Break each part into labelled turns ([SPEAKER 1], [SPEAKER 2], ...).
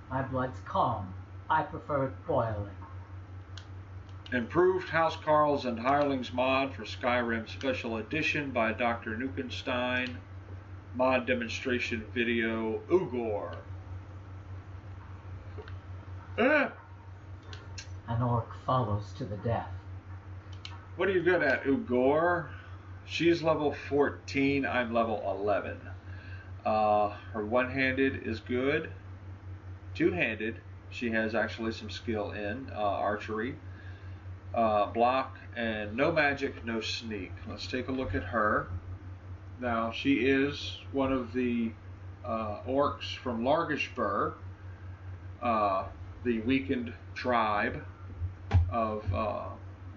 [SPEAKER 1] My blood's calm. I prefer it boiling.
[SPEAKER 2] Improved Housecarls and Hirelings mod for Skyrim Special Edition by Dr. Nukenstein. Mod demonstration video, Ugor.
[SPEAKER 1] An orc follows to the death.
[SPEAKER 2] What are you good at, Ugor? She's level 14, I'm level 11. Her one-handed is good. Two-handed, she has actually some skill in archery. Block, and no magic, no sneak. Let's take a look at her. Now, she is one of the orcs from Largashbur, the weakened tribe of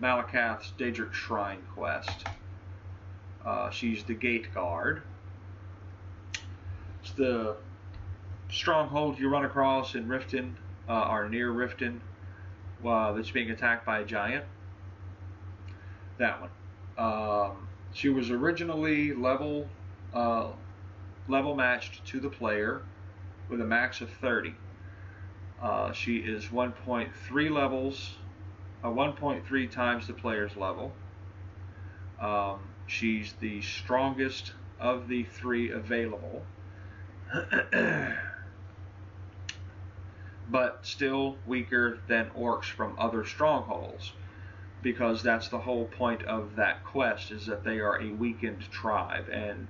[SPEAKER 2] Malakath's Daedric Shrine quest. She's the gate guard. It's the stronghold you run across in Riften, or near Riften, that's being attacked by a giant. That one. She was originally level matched to the player with a max of 30. She is 1.3 levels, 1.3 times the player's level. She's the strongest of the three available. But still weaker than orcs from other strongholds, because that's the whole point of that quest, is that they are a weakened tribe, and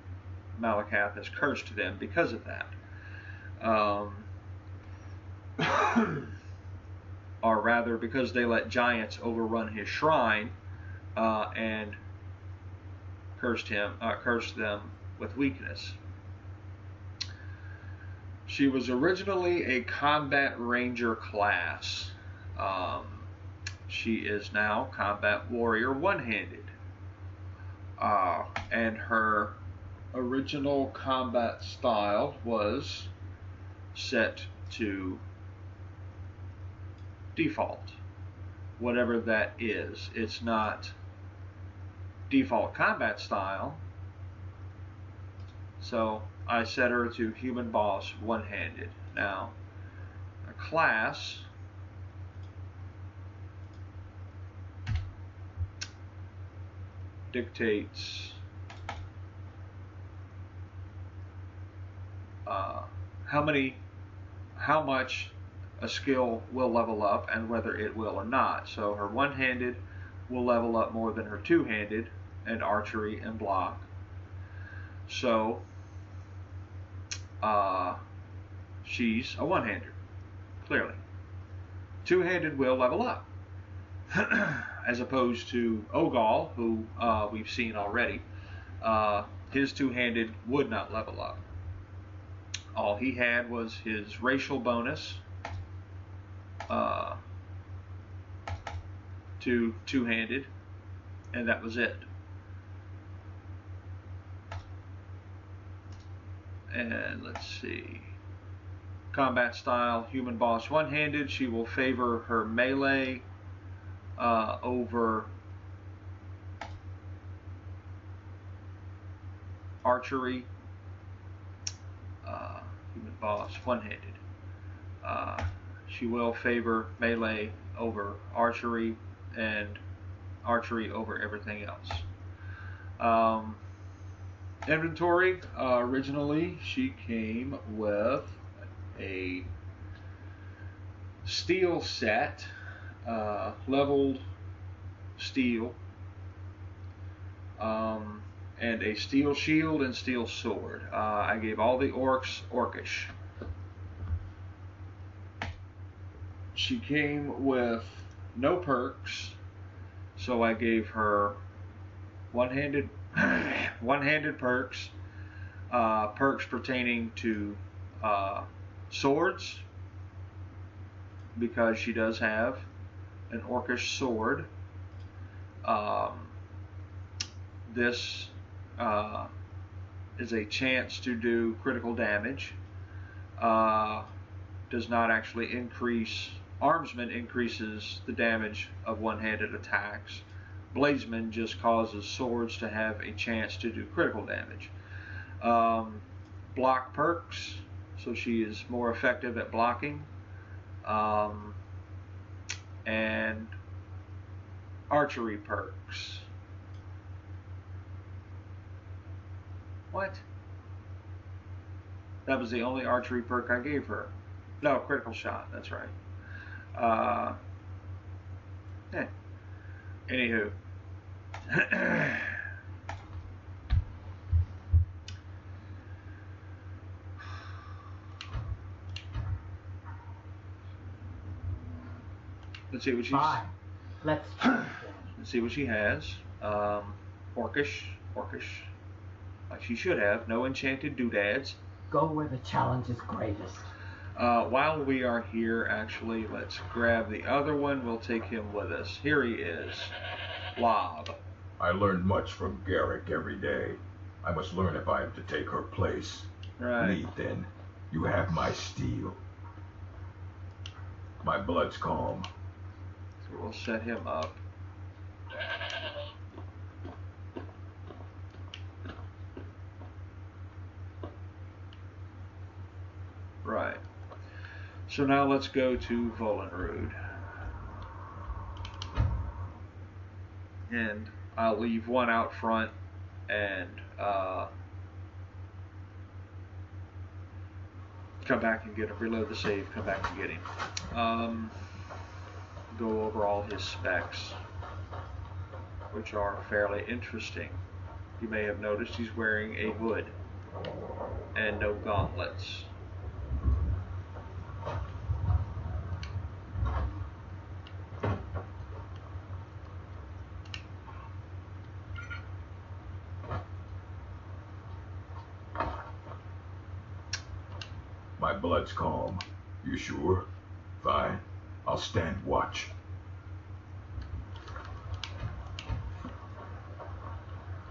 [SPEAKER 2] Malakath has cursed them because of that. Or rather, because they let giants overrun his shrine and cursed them with weakness. She was originally a combat ranger class. She is now combat warrior one-handed. And her original combat style was set to default, whatever that is. It's not default combat style, so I set her to human boss one-handed. Now, a class dictates how much a skill will level up and whether it will or not. So her one-handed will level up more than her two-handed, and archery and block. So she's a one-hander, clearly. Two-handed will level up, as opposed to Ugor, who we've seen already. His two-handed would not level up. All he had was his racial bonus to two-handed, and that was it. And let's see. Combat style, human boss one-handed. She will favor her melee over archery. Human boss one-handed. She will favor melee over archery, and archery over everything else. Inventory, originally she came with a steel set, leveled steel, and a steel shield and steel sword. I gave all the orcs orcish. She came with no perks, so I gave her one-handed perks, perks pertaining to swords, because she does have an orcish sword. This is a chance to do critical damage. Does not actually increase. Armsman increases the damage of one-handed attacks. Blazeman just causes swords to have a chance to do critical damage. Block perks, so she is more effective at blocking. and archery perks. What? That was the only archery perk I gave her. No, critical shot, that's right. Anywho. Let's see what she's.
[SPEAKER 1] Fine. Let's do it then.
[SPEAKER 2] Let's see what she has. Orcish, like she should have. No enchanted doodads.
[SPEAKER 1] Go where the challenge is greatest.
[SPEAKER 2] While we are here, actually, let's grab the other one. We'll take him with us. Here he is. Lob.
[SPEAKER 3] I learn much from Garrick every day. I must learn if I am to take her place.
[SPEAKER 2] Right.
[SPEAKER 3] Lead, then. You have my steel. My blood's calm.
[SPEAKER 2] So we'll set him up. Right. So now let's go to Volenrud. And I'll leave one out front and come back and get him, reload the save, come back and get him. Go over all his specs, which are fairly interesting. You may have noticed he's wearing a hood and no gauntlets.
[SPEAKER 3] My blood's calm. You sure? Fine. I'll stand watch.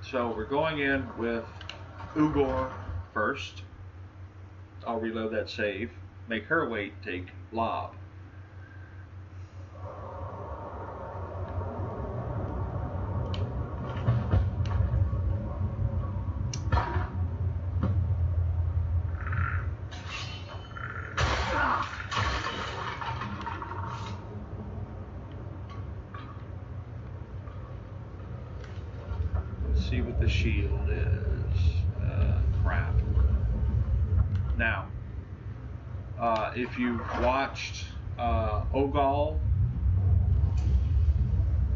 [SPEAKER 2] So we're going in with Ugor first. I'll reload that save. Make her wait, take Lob. See what the shield is. Crap. Now, if you've watched Ugor,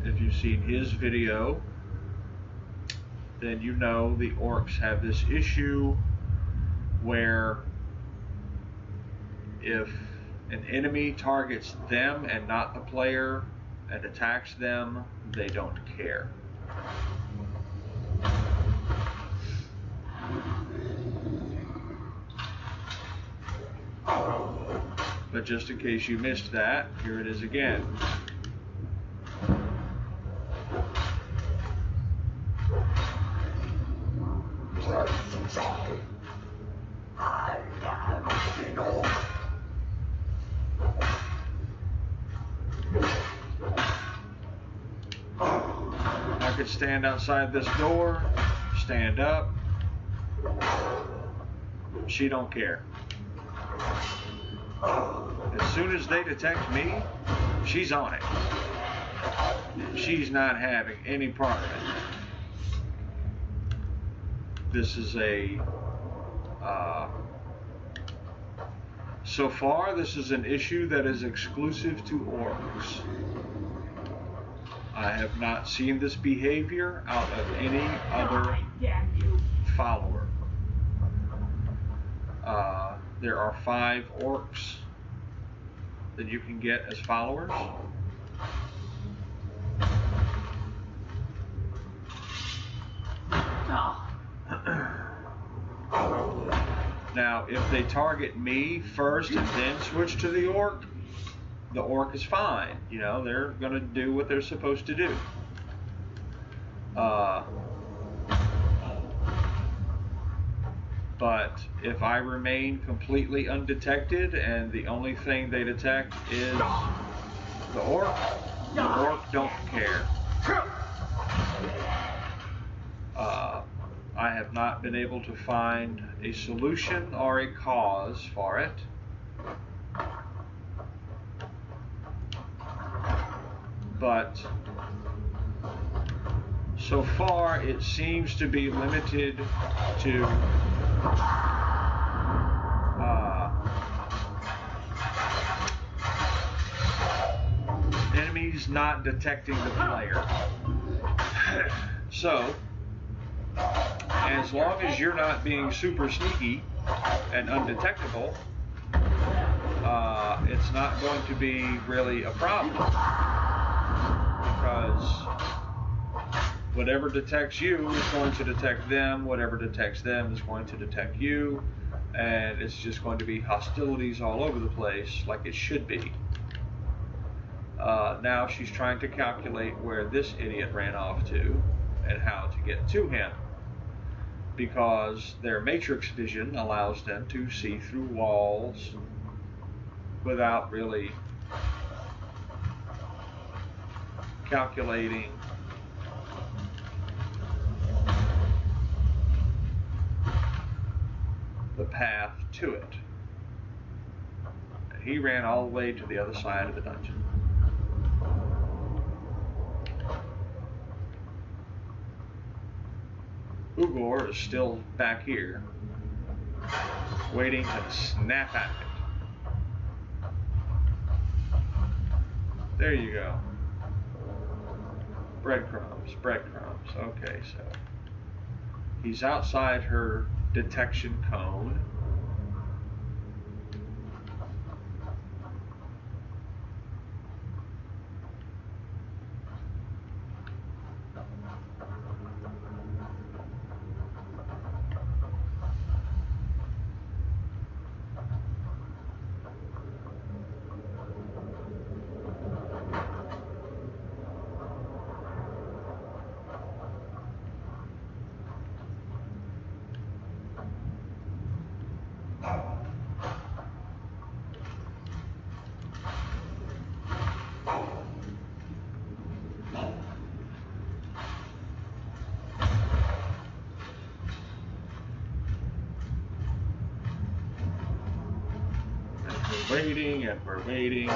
[SPEAKER 2] if you've seen his video, then you know the orcs have this issue where if an enemy targets them and not the player and attacks them, they don't care. But just in case you missed that, here it is again. I could stand outside this door, stand up. She don't care. As soon as they detect me, she's on it. She's not having any part of it. This is a... so far, this is an issue that is exclusive to orcs. I have not seen this behavior out of any other follower. There are 5 orcs that you can get as followers. Now, if they target me first and then switch to the orc is fine. You know, they're going to do what they're supposed to do. But if I remain completely undetected and the only thing they detect is the orc don't care. I have not been able to find a solution or a cause for it. but so far it seems to be limited to enemies not detecting the player. So, as long as you're not being super sneaky and undetectable, it's not going to be really a problem, because whatever detects you is going to detect them, whatever detects them is going to detect you, and it's just going to be hostilities all over the place like it should be. Now she's trying to calculate where this idiot ran off to and how to get to him, because their matrix vision allows them to see through walls without really calculating the path to it. And he ran all the way to the other side of the dungeon. Ugor is still back here, waiting to snap at it. There you go. Breadcrumbs, breadcrumbs. Okay, so he's outside her detection cone. Waiting and we're waiting.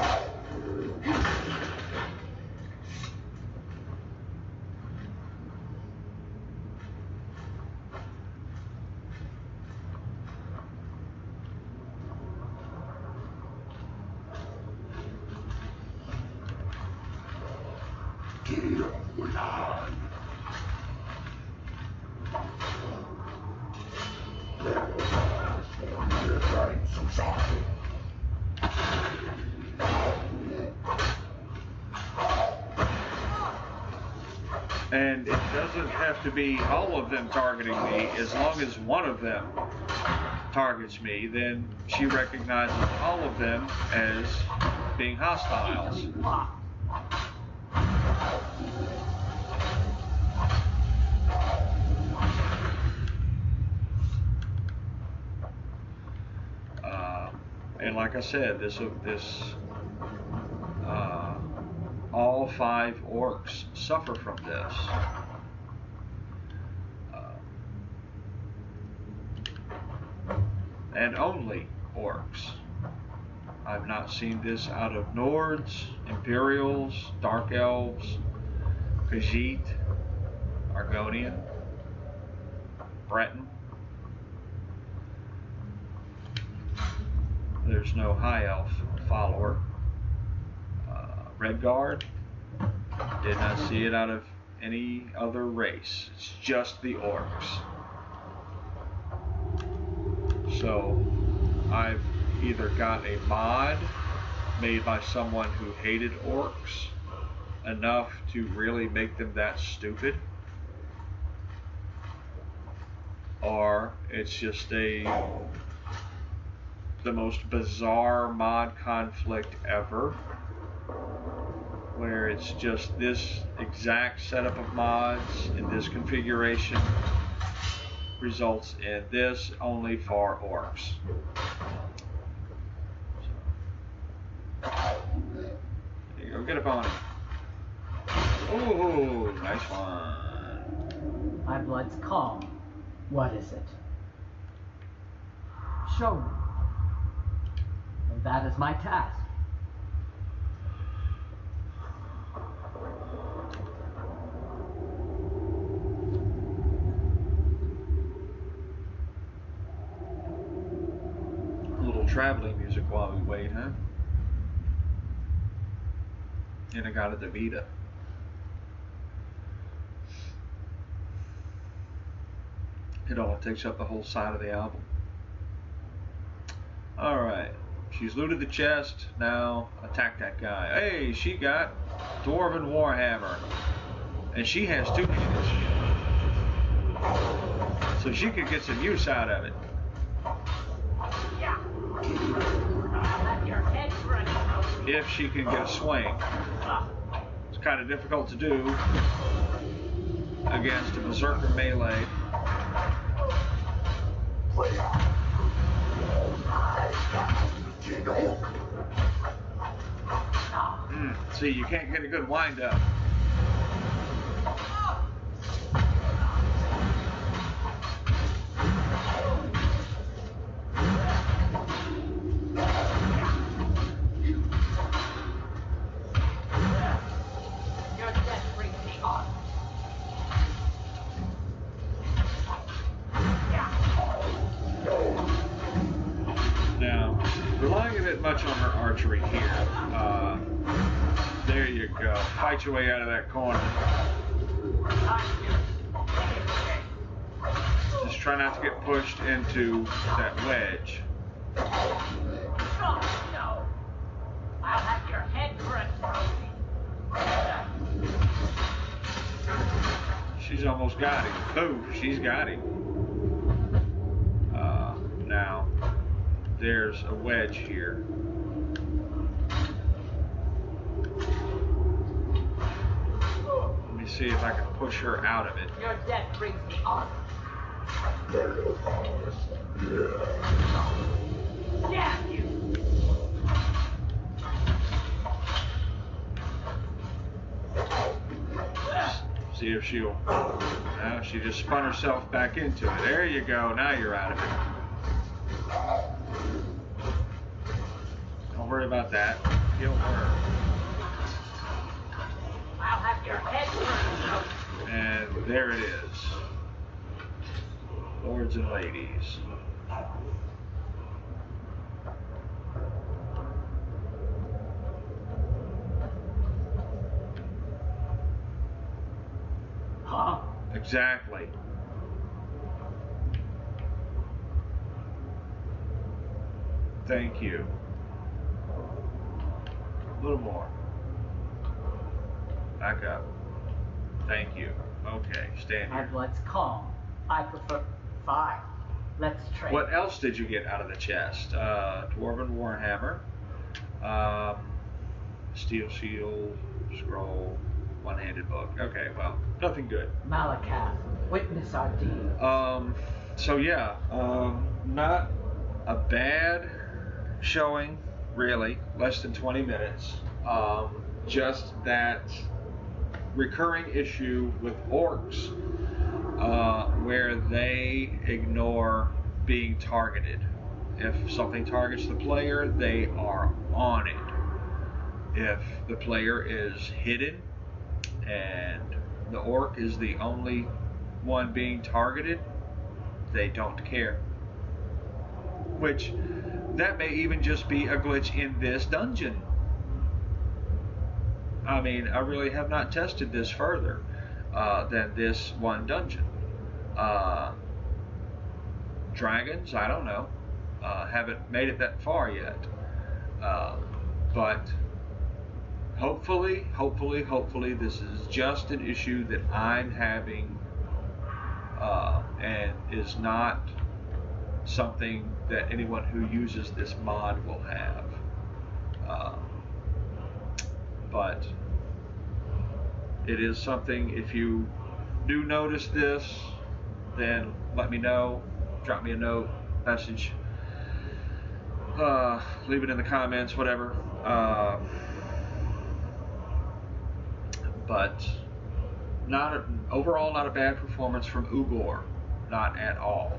[SPEAKER 2] And it doesn't have to be all of them targeting me. As long as one of them targets me, then she recognizes all of them as being hostiles. And like I said, all 5 orcs suffer from this. And only orcs. I've not seen this out of Nords, Imperials, Dark Elves, Khajiit, Argonian, Breton. There's no High Elf follower. Red Guard, did not see it out of any other race. It's just the orcs. So I've either got a mod made by someone who hated orcs enough to really make them that stupid, or it's just the most bizarre mod conflict ever, where it's just this exact setup of mods in this configuration results in this only for orcs. There you go, get a pony. Ooh, nice one.
[SPEAKER 1] My blood's calm. What is it? Show me. And that is my task.
[SPEAKER 2] traveling music while we wait, huh? And I got a DeVita. It all takes up the whole side of the album. Alright. She's looted the chest. Now attack that guy. Hey, she got Dwarven Warhammer. And she has 2 hands. So she could get some use out of it. If she can get a swing. It's kind of difficult to do against a berserker melee. See, you can't get a good wind up. Much on her archery here. There you go. Fight your way out of that corner. Just try not to get pushed into that wedge.
[SPEAKER 1] No. I'll have your head broken.
[SPEAKER 2] She's almost got him. Oh, she's got him. Now, there's a wedge here. Let me see if I can push her out of it.
[SPEAKER 1] Your death brings me on. Damn you!
[SPEAKER 2] See if she'll. Now she just spun herself back into it. There you go. Now you're out of it. Don't worry about that. Kill her.
[SPEAKER 1] I'll have your head burned.
[SPEAKER 2] And there it is. Lords and ladies.
[SPEAKER 1] Huh?
[SPEAKER 2] Exactly. Thank you. A little more. Back up. Thank you. Okay, stand
[SPEAKER 1] My
[SPEAKER 2] here.
[SPEAKER 1] blood's calm. I prefer fire. Let's trade.
[SPEAKER 2] What else did you get out of the chest? Dwarven Warhammer, Steel Shield, Scroll, One-Handed Book. Okay, well, nothing good.
[SPEAKER 1] Malakath, witness our deed.
[SPEAKER 2] So yeah, not a bad showing, really. Less than 20 minutes. Just that recurring issue with orcs where they ignore being targeted. If something targets the player, they are on it. If the player is hidden and the orc is the only one being targeted, they don't care. Which, that may even just be a glitch in this dungeon. I mean, I really have not tested this further than this one dungeon. Dragons, I don't know. Haven't made it that far yet. But hopefully, this is just an issue that I'm having and is not something that anyone who uses this mod will have. But it is something, if you do notice this, then let me know. Drop me a note, message, leave it in the comments, whatever. But overall not a bad performance from Ugor, not at all.